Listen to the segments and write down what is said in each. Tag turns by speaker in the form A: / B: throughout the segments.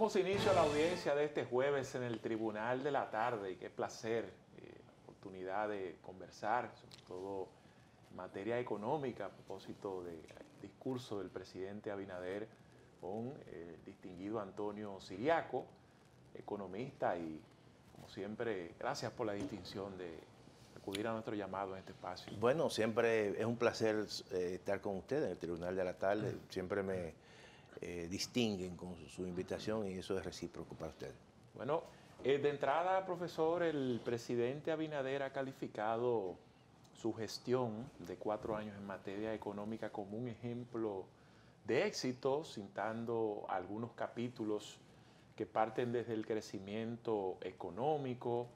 A: Damos inicio a la audiencia de este jueves en el Tribunal de la Tarde y qué placer, oportunidad de conversar, sobre todo en materia económica, a propósito del discurso del presidente Abinader con el distinguido Antonio Siriaco, economista, y como siempre, gracias por la distinción de acudir a nuestro llamado en este espacio.
B: Bueno, siempre es un placer estar con usted en el Tribunal de la Tarde. Siempre me distinguen con su invitación y eso es recíproco para ustedes.
A: Bueno, de entrada, profesor, el presidente Abinader ha calificado su gestión de 4 años en materia económica como un ejemplo de éxito, citando algunos capítulos que parten desde el crecimiento económico,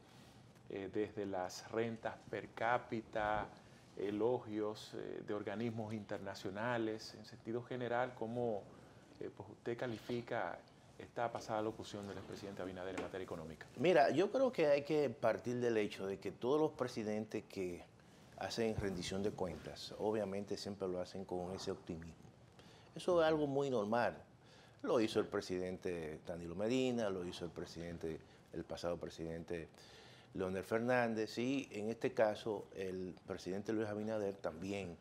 A: desde las rentas per cápita, elogios de organismos internacionales. En sentido general, ¿cómo pues usted califica esta pasada locución del expresidente Abinader en materia económica?
B: Mira, yo creo que hay que partir del hecho de que todos los presidentes que hacen rendición de cuentas, obviamente siempre lo hacen con ese optimismo. Eso es algo muy normal. Lo hizo el presidente Danilo Medina, lo hizo el pasado presidente Leonel Fernández, y en este caso el presidente Luis Abinader también,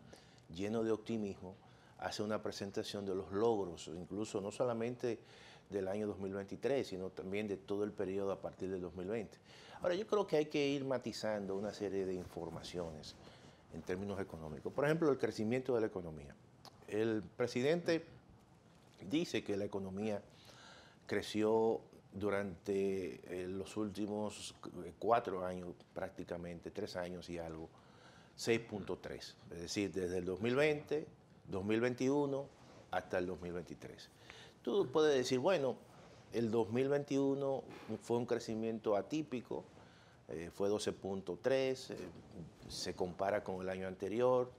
B: lleno de optimismo, hace una presentación de los logros, incluso no solamente del año 2023, sino también de todo el periodo a partir del 2020. Ahora, yo creo que hay que ir matizando una serie de informaciones en términos económicos. Por ejemplo, el crecimiento de la economía. El presidente dice que la economía creció durante los últimos 4 años, prácticamente 3 años y algo, 6.3, es decir, desde el 2020, 2021 hasta el 2023. Tú puedes decir, bueno, el 2021 fue un crecimiento atípico, fue 12.3, se compara con el año anterior,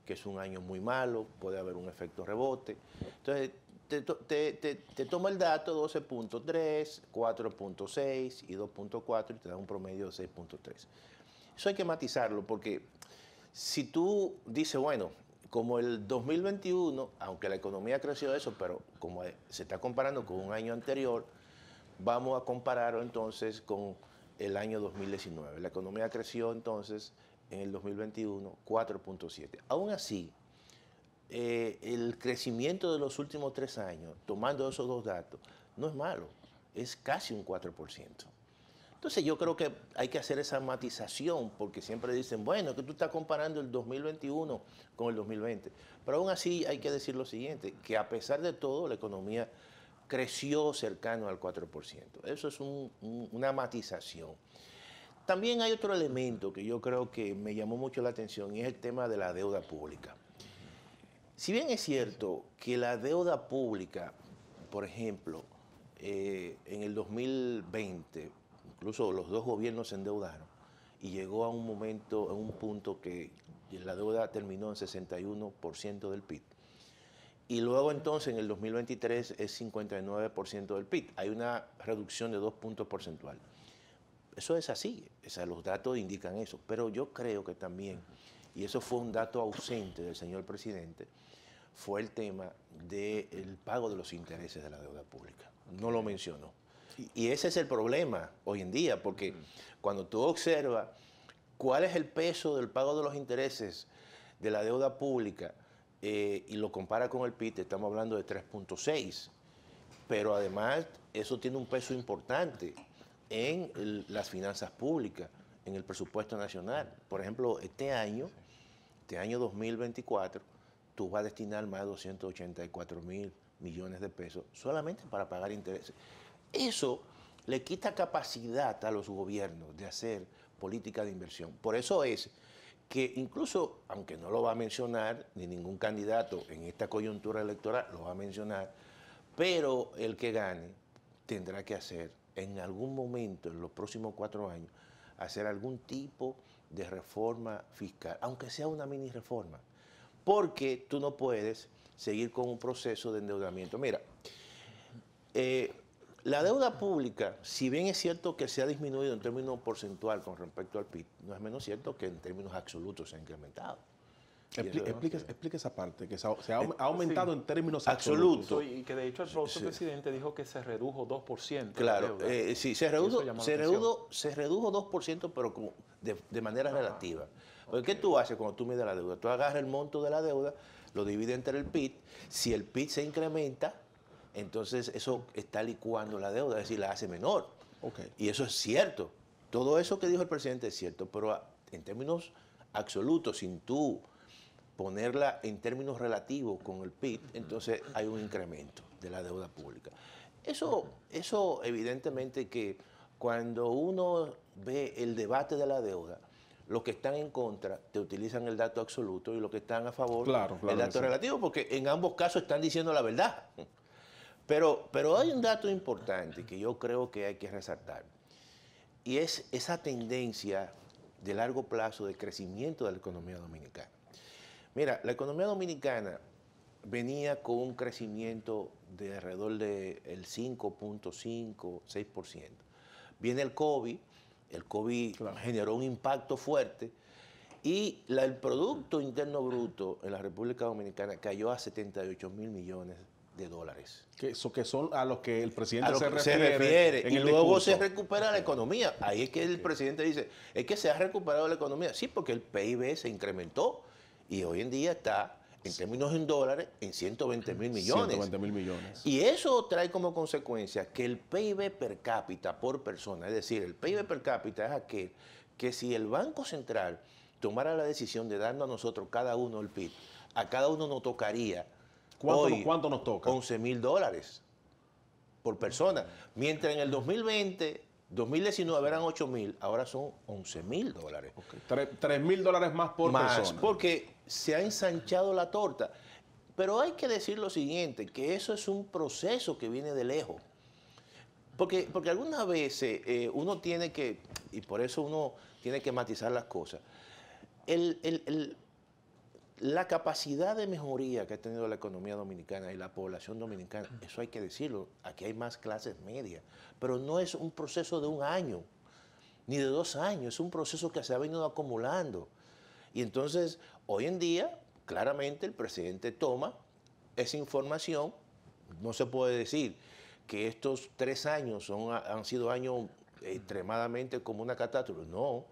B: que es un año muy malo, puede haber un efecto rebote. Entonces, te toma el dato 12.3, 4.6 y 2.4 y te da un promedio de 6.3. Eso hay que matizarlo porque si tú dices, bueno, como el 2021, aunque la economía creció eso, pero como se está comparando con un año anterior, vamos a compararlo entonces con el año 2019. La economía creció entonces en el 2021 4.7. Aún así, el crecimiento de los últimos 3 años, tomando esos dos datos, no es malo, es casi un 4%. Entonces yo creo que hay que hacer esa matización, porque siempre dicen, bueno, que tú estás comparando el 2021 con el 2020. Pero aún así hay que decir lo siguiente, que a pesar de todo la economía creció cercano al 4%. Eso es una matización. También hay otro elemento que yo creo que me llamó mucho la atención y es el tema de la deuda pública. Si bien es cierto que la deuda pública, por ejemplo, en el 2020, incluso los dos gobiernos se endeudaron y llegó a un momento, a un punto que la deuda terminó en 61% del PIB. Y luego entonces en el 2023 es 59% del PIB. Hay una reducción de 2 puntos porcentuales. Eso es así, los datos indican eso. Pero yo creo que también, y eso fue un dato ausente del señor presidente, fue el tema del pago de los intereses de la deuda pública. No lo mencionó. Y ese es el problema hoy en día, porque cuando tú observas cuál es el peso del pago de los intereses de la deuda pública y lo compara con el PIB, estamos hablando de 3.6. Pero además eso tiene un peso importante en las finanzas públicas, en el presupuesto nacional. Por ejemplo, este año 2024, tú vas a destinar más de 284.000 millones de pesos solamente para pagar intereses. Eso le quita capacidad a los gobiernos de hacer política de inversión. Por eso es que incluso, aunque no lo va a mencionar, ni ningún candidato en esta coyuntura electoral lo va a mencionar, pero el que gane tendrá que hacer en algún momento, en los próximos 4 años, hacer algún tipo de reforma fiscal, aunque sea una mini reforma, porque tú no puedes seguir con un proceso de endeudamiento. Mira, la deuda pública, si bien es cierto que se ha disminuido en términos porcentual con respecto al PIB, no es menos cierto que en términos absolutos se ha incrementado.
C: Explica esa parte, que se ha aumentado
A: sí,
C: en términos
B: absolutos.
C: absolutos.
A: Y que de hecho el propio presidente dijo que se redujo 2%.
B: Claro,
A: la deuda.
B: sí,
A: Y eso llamó la atención.
B: se redujo 2%, pero como de manera relativa. Porque ¿qué tú haces cuando tú mides la deuda? Tú agarras el monto de la deuda, lo divides entre el PIB. Si el PIB se incrementa, entonces eso está licuando la deuda, es decir, la hace menor.
C: Okay.
B: Y eso es cierto. Todo eso que dijo el presidente es cierto, pero en términos absolutos, sin tú ponerla en términos relativos con el PIB, entonces hay un incremento de la deuda pública. Eso evidentemente que cuando uno ve el debate de la deuda, los que están en contra te utilizan el dato absoluto y los que están a favor el dato relativo, porque en ambos casos están diciendo la verdad. Pero hay un dato importante que yo creo que hay que resaltar, y es esa tendencia de largo plazo de crecimiento de la economía dominicana. Mira, la economía dominicana venía con un crecimiento de alrededor del 5.5, 6%. Viene el COVID claro, generó un impacto fuerte y el Producto Interno Bruto en la República Dominicana cayó a 78 mil millones de dólares.
C: Que son a los que el presidente
B: se refiere y luego se recupera la economía. Ahí es que el presidente dice, es que se ha recuperado la economía. Sí, porque el PIB se incrementó y hoy en día está, en términos en dólares, en 120 mil millones.
C: 120 mil millones.
B: Y eso trae como consecuencia que el PIB per cápita por persona, es decir, el PIB per cápita es aquel que si el Banco Central tomara la decisión de darnos a nosotros cada uno el PIB, a cada uno nos tocaría
C: ¿Cuánto nos toca?
B: 11 mil dólares por persona. Mientras en el 2019 eran 8 mil, ahora son 11 mil dólares.
C: Okay. 3 mil dólares más por persona.
B: Porque se ha ensanchado la torta. Pero hay que decir lo siguiente, que eso es un proceso que viene de lejos. Porque algunas veces uno tiene que, y por eso uno tiene que matizar las cosas, la capacidad de mejoría que ha tenido la economía dominicana y la población dominicana, eso hay que decirlo, aquí hay más clases medias, pero no es un proceso de un año, ni de 2 años, es un proceso que se ha venido acumulando. Y entonces, hoy en día, claramente el presidente toma esa información, no se puede decir que estos 3 años han sido años extremadamente como una catástrofe, no,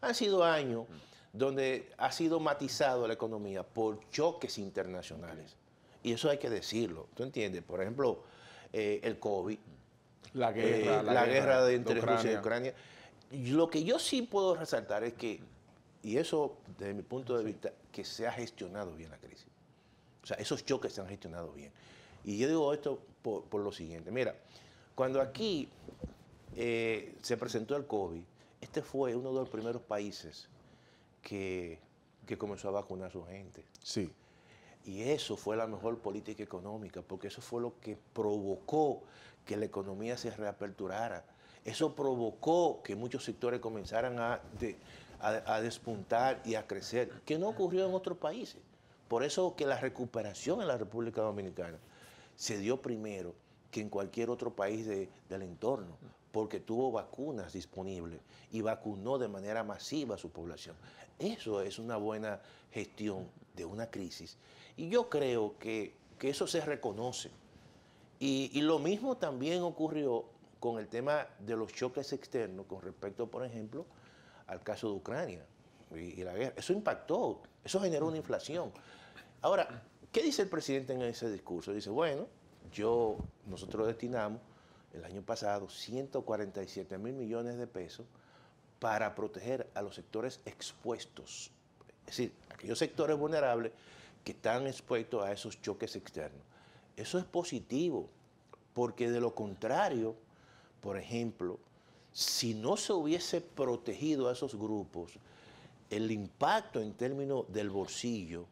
B: han sido años donde ha sido matizado la economía por choques internacionales. Y eso hay que decirlo. ¿Tú entiendes? Por ejemplo, el COVID, la guerra entre Rusia y Ucrania. Lo que yo sí puedo resaltar es que, y eso desde mi punto de vista, que se ha gestionado bien la crisis. O sea, esos choques se han gestionado bien. Y yo digo esto por lo siguiente. Mira, cuando aquí se presentó el COVID, este fue uno de los primeros países que comenzó a vacunar a su gente.
C: Sí.
B: Y eso fue la mejor política económica, porque eso fue lo que provocó que la economía se reaperturara. Eso provocó que muchos sectores comenzaran a despuntar y a crecer, que no ocurrió en otros países. Por eso que la recuperación en la República Dominicana se dio primero que en cualquier otro país del entorno, porque tuvo vacunas disponibles y vacunó de manera masiva a su población. Eso es una buena gestión de una crisis. Y yo creo que eso se reconoce. Y lo mismo también ocurrió con el tema de los choques externos con respecto, por ejemplo, al caso de Ucrania y la guerra. Eso impactó, eso generó una inflación. Ahora, ¿qué dice el presidente en ese discurso? Dice, bueno, nosotros destinamos el año pasado 147 mil millones de pesos para proteger a los sectores expuestos, es decir, aquellos sectores vulnerables que están expuestos a esos choques externos. Eso es positivo, porque de lo contrario, por ejemplo, si no se hubiese protegido a esos grupos, el impacto en términos del bolsillo,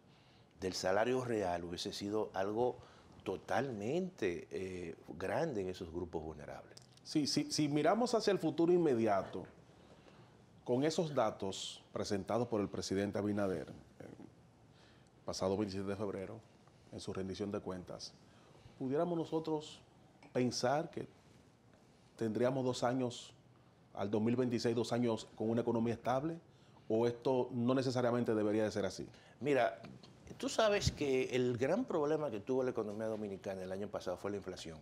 B: del salario real, hubiese sido algo totalmente grande en esos grupos vulnerables.
C: Sí, si miramos hacia el futuro inmediato, con esos datos presentados por el presidente Abinader, pasado 27 de febrero, en su rendición de cuentas, ¿pudiéramos nosotros pensar que tendríamos 2 años, al 2026, 2 años con una economía estable? ¿O esto no necesariamente debería de ser así?
B: Mira, tú sabes que el gran problema que tuvo la economía dominicana el año pasado fue la inflación,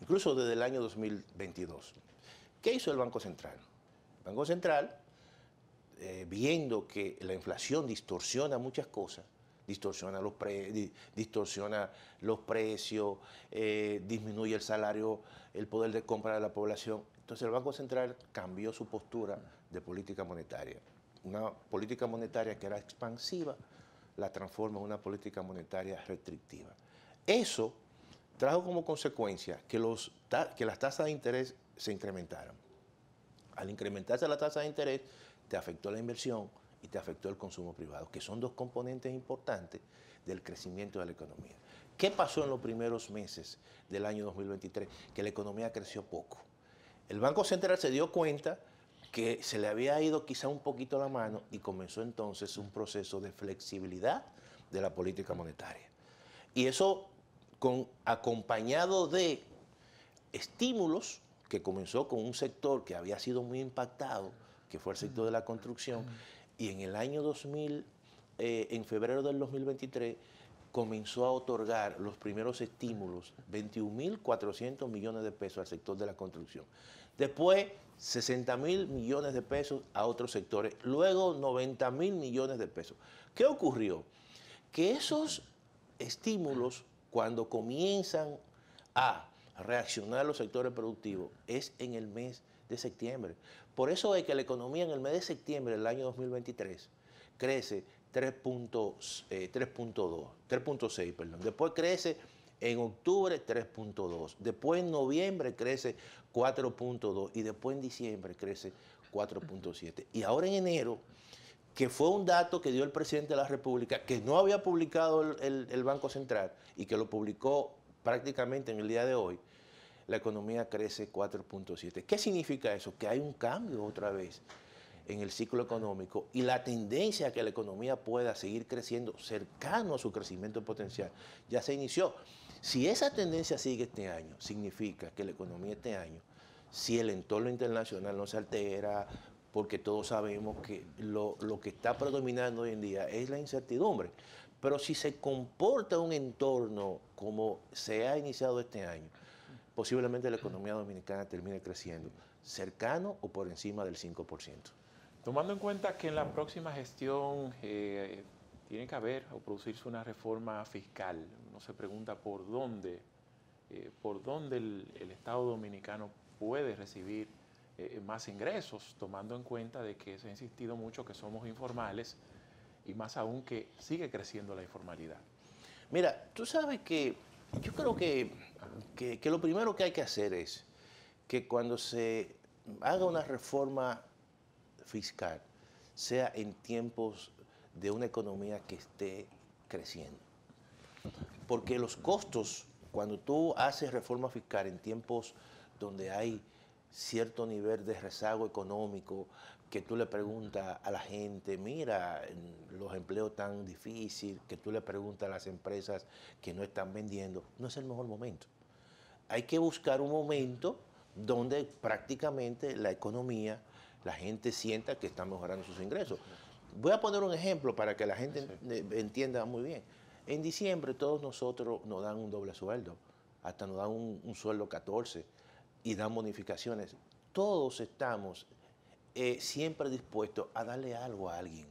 B: incluso desde el año 2022. ¿Qué hizo el Banco Central? El Banco Central, viendo que la inflación distorsiona muchas cosas, distorsiona los precios, disminuye el salario, el poder de compra de la población. Entonces el Banco Central cambió su postura de política monetaria. Una política monetaria que era expansiva, la transforma en una política monetaria restrictiva. Eso trajo como consecuencia que las tasas de interés se incrementaran. Al incrementarse la tasa de interés, te afectó la inversión y te afectó el consumo privado, que son dos componentes importantes del crecimiento de la economía. ¿Qué pasó en los primeros meses del año 2023? Que la economía creció poco. El Banco Central se dio cuenta que se le había ido quizá un poquito la mano y comenzó entonces un proceso de flexibilidad de la política monetaria. Y eso acompañado de estímulos que comenzó con un sector que había sido muy impactado, que fue el sector de la construcción, y en el año en febrero del 2023, comenzó a otorgar los primeros estímulos, 21.400 millones de pesos al sector de la construcción. Después, 60.000 millones de pesos a otros sectores. Luego, 90.000 millones de pesos. ¿Qué ocurrió? Que esos estímulos, cuando comienzan a reaccionar los sectores productivos, es en el mes de septiembre. Por eso es que la economía en el mes de septiembre del año 2023 crece 3.6, perdón. Después crece en octubre 3.2, después en noviembre crece 4.2 y después en diciembre crece 4.7. Y ahora en enero, que fue un dato que dio el presidente de la República, que no había publicado el Banco Central y que lo publicó prácticamente en el día de hoy, la economía crece 4.7. ¿Qué significa eso? Que hay un cambio otra vez en el ciclo económico y la tendencia a que la economía pueda seguir creciendo cercano a su crecimiento potencial ya se inició. Si esa tendencia sigue este año, significa que la economía este año, si el entorno internacional no se altera, porque todos sabemos que lo que está predominando hoy en día es la incertidumbre, pero si se comporta un entorno como se ha iniciado este año, posiblemente la economía dominicana termine creciendo cercano o por encima del 5%.
A: Tomando en cuenta que en la próxima gestión tiene que haber o producirse una reforma fiscal, uno se pregunta por dónde el Estado dominicano puede recibir más ingresos, tomando en cuenta de que se ha insistido mucho que somos informales y más aún que sigue creciendo la informalidad.
B: Mira, tú sabes que yo creo que lo primero que hay que hacer es que cuando se haga una reforma fiscal sea en tiempos de una economía que esté creciendo. Porque los costos, cuando tú haces reforma fiscal en tiempos donde hay cierto nivel de rezago económico, que tú le preguntas a la gente, mira, los empleos tan difíciles, que tú le preguntas a las empresas que no están vendiendo, no es el mejor momento. Hay que buscar un momento donde prácticamente la economía, la gente sienta que está mejorando sus ingresos. Voy a poner un ejemplo para que la gente entienda muy bien. En diciembre todos nosotros nos dan un doble sueldo, hasta nos dan un sueldo 14 y dan bonificaciones. Todos estamos siempre dispuestos a darle algo a alguien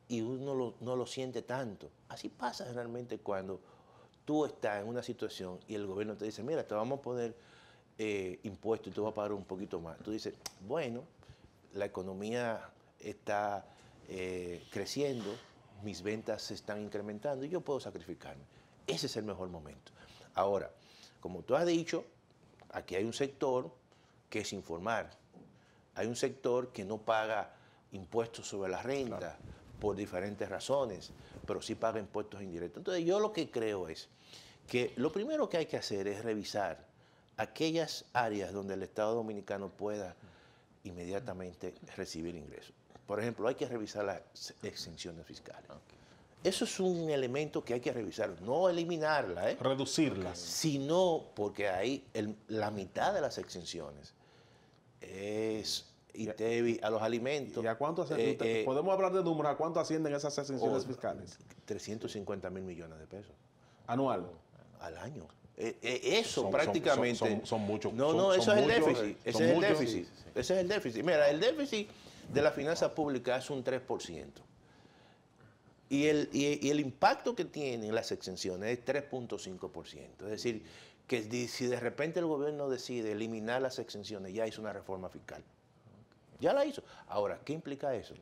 B: y uno no lo siente tanto. Así pasa generalmente cuando tú estás en una situación y el gobierno te dice, mira, te vamos a poner impuestos y tú vas a pagar un poquito más. Tú dices, bueno, la economía está creciendo, mis ventas se están incrementando y yo puedo sacrificarme. Ese es el mejor momento. Ahora, como tú has dicho, aquí hay un sector que es informal. Hay un sector que no paga impuestos sobre la renta, claro, por diferentes razones, pero sí paga impuestos indirectos. Entonces yo lo que creo es que lo primero que hay que hacer es revisar aquellas áreas donde el Estado dominicano pueda inmediatamente recibir ingresos. Por ejemplo, hay que revisar las exenciones fiscales. Eso es un elemento que hay que revisar, no eliminarla,
C: reducirlas,
B: sino porque ahí la mitad de las exenciones es ITEVI, a los alimentos.
C: ¿Y a cuánto ascienden? ¿Podemos hablar de números? ¿A cuánto ascienden esas exenciones fiscales?
B: 350.000 millones de pesos.
C: ¿Anual?
B: Al año. Eso prácticamente.
C: Son muchos.
B: No, eso es el déficit. Ese es el déficit.
A: Sí, sí, sí.
B: Ese es el déficit. Mira, el déficit de la finanza pública es un 3%. Y el impacto que tienen las exenciones es 3.5%. Es decir, que si de repente el gobierno decide eliminar las exenciones, ya hizo una reforma fiscal. Ya la hizo. Ahora, ¿qué implica eso?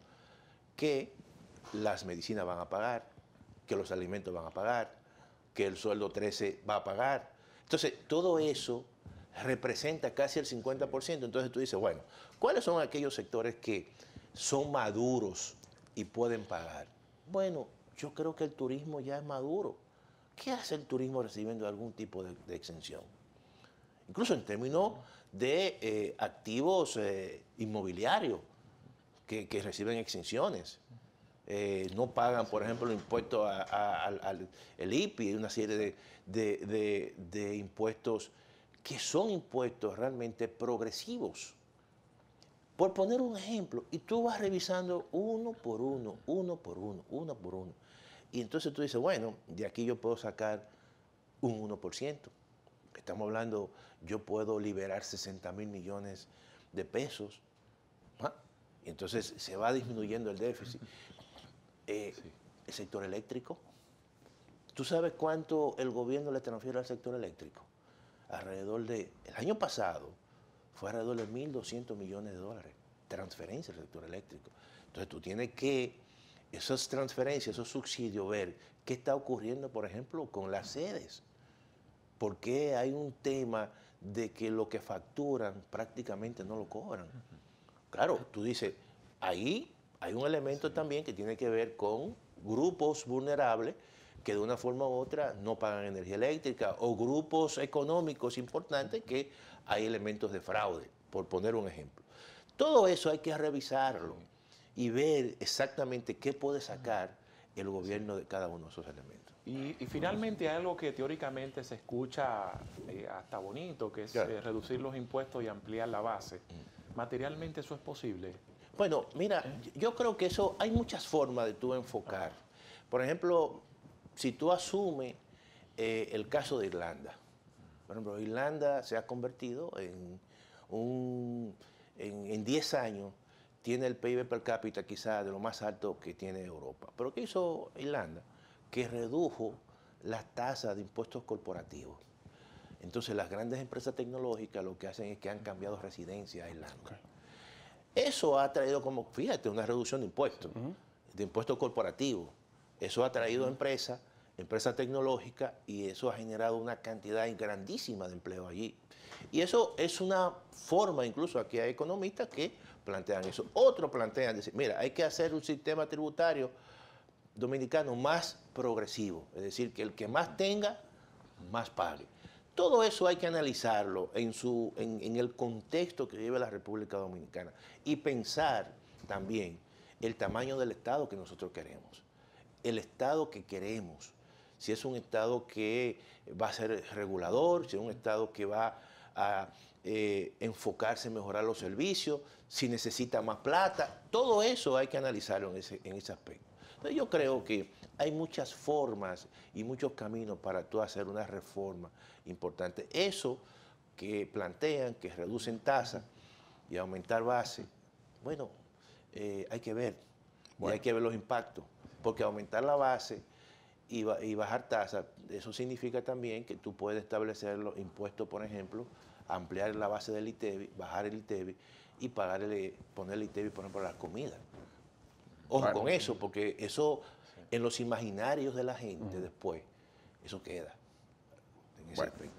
B: Que las medicinas van a pagar, que los alimentos van a pagar, que el sueldo 13 va a pagar. Entonces, todo eso representa casi el 50%. Entonces tú dices, bueno, ¿cuáles son aquellos sectores que son maduros y pueden pagar? Bueno, yo creo que el turismo ya es maduro. ¿Qué hace el turismo recibiendo algún tipo de exención? Incluso en términos de activos inmobiliarios que reciben exenciones. No pagan, por ejemplo, el impuesto al IPI, una serie de impuestos que son impuestos realmente progresivos. Por poner un ejemplo, y tú vas revisando uno por uno. Y entonces tú dices, bueno, de aquí yo puedo sacar un 1%. Estamos hablando, yo puedo liberar 60.000 millones de pesos. ¿Ah? Y entonces se va disminuyendo el déficit. El sector eléctrico. ¿Tú sabes cuánto el gobierno le transfiere al sector eléctrico? El año pasado fue alrededor de 1.200 millones de dólares. Transferencia al sector eléctrico. Entonces tú tienes que, esas transferencias, esos subsidios, ver qué está ocurriendo, por ejemplo, con las sedes. ¿Por qué hay un tema de que lo que facturan prácticamente no lo cobran? Claro, tú dices, ahí hay un elemento también que tiene que ver con grupos vulnerables que de una forma u otra no pagan energía eléctrica, o grupos económicos importantes que hay elementos de fraude, por poner un ejemplo. Todo eso hay que revisarlo y ver exactamente qué puede sacar el gobierno de cada uno de esos elementos.
A: Y finalmente hay algo que teóricamente se escucha hasta bonito, que es reducir los impuestos y ampliar la base. ¿Materialmente eso es posible?
B: Bueno, mira, yo creo que eso, hay muchas formas de tú enfocar. Por ejemplo, si tú asumes el caso de Irlanda. Por ejemplo, Irlanda se ha convertido en 10 años, tiene el PIB per cápita quizás de lo más alto que tiene Europa. ¿Pero qué hizo Irlanda? Que redujo las tasas de impuestos corporativos. Entonces, las grandes empresas tecnológicas lo que hacen es que han cambiado residencia a Irlanda. Okay. Eso ha traído como, fíjate, una reducción de impuestos, de impuestos corporativos. Eso ha traído empresas tecnológicas, y eso ha generado una cantidad grandísima de empleo allí. Y eso es una forma, incluso aquí hay economistas que plantean eso. Otros plantean, decir, mira, hay que hacer un sistema tributario dominicano más progresivo, es decir, que el que más tenga, más pague. Todo eso hay que analizarlo en el contexto que vive la República Dominicana y pensar también el tamaño del Estado que nosotros queremos, el Estado que queremos, si es un Estado que va a ser regulador, si es un Estado que va a enfocarse en mejorar los servicios, si necesita más plata, todo eso hay que analizarlo en ese aspecto. Entonces yo creo que hay muchas formas y muchos caminos para tú hacer una reforma importante. Eso que plantean, que reducen tasas y aumentar base, bueno, hay que ver, y hay que ver los impactos, porque aumentar la base y bajar tasas, eso significa también que tú puedes establecer los impuestos, por ejemplo, ampliar la base del ITEVI, bajar el ITEVI y poner el ITEVI, por ejemplo, a las comidas. Ojo con eso, porque eso en los imaginarios de la gente después, eso queda en ese aspecto.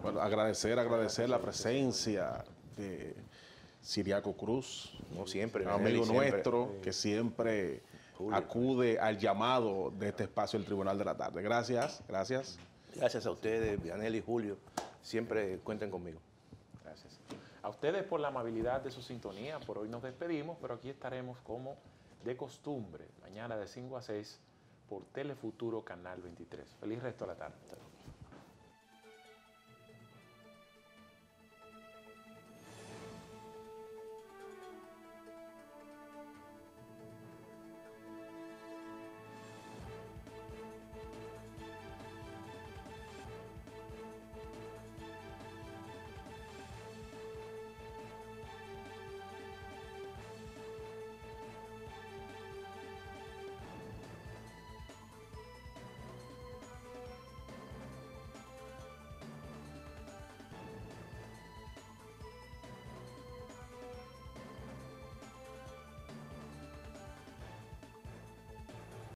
C: Bueno, agradecer la presencia de Ciriaco Cruz,
B: como siempre,
C: un amigo nuestro que siempre acude al llamado de este espacio del Tribunal de la Tarde. Gracias.
B: Gracias a ustedes, Vianel y Julio, siempre cuenten conmigo.
A: Gracias. A ustedes por la amabilidad de su sintonía. Por hoy nos despedimos, pero aquí estaremos como de costumbre, mañana de 5 a 6 por Telefuturo Canal 23. Feliz resto de la tarde.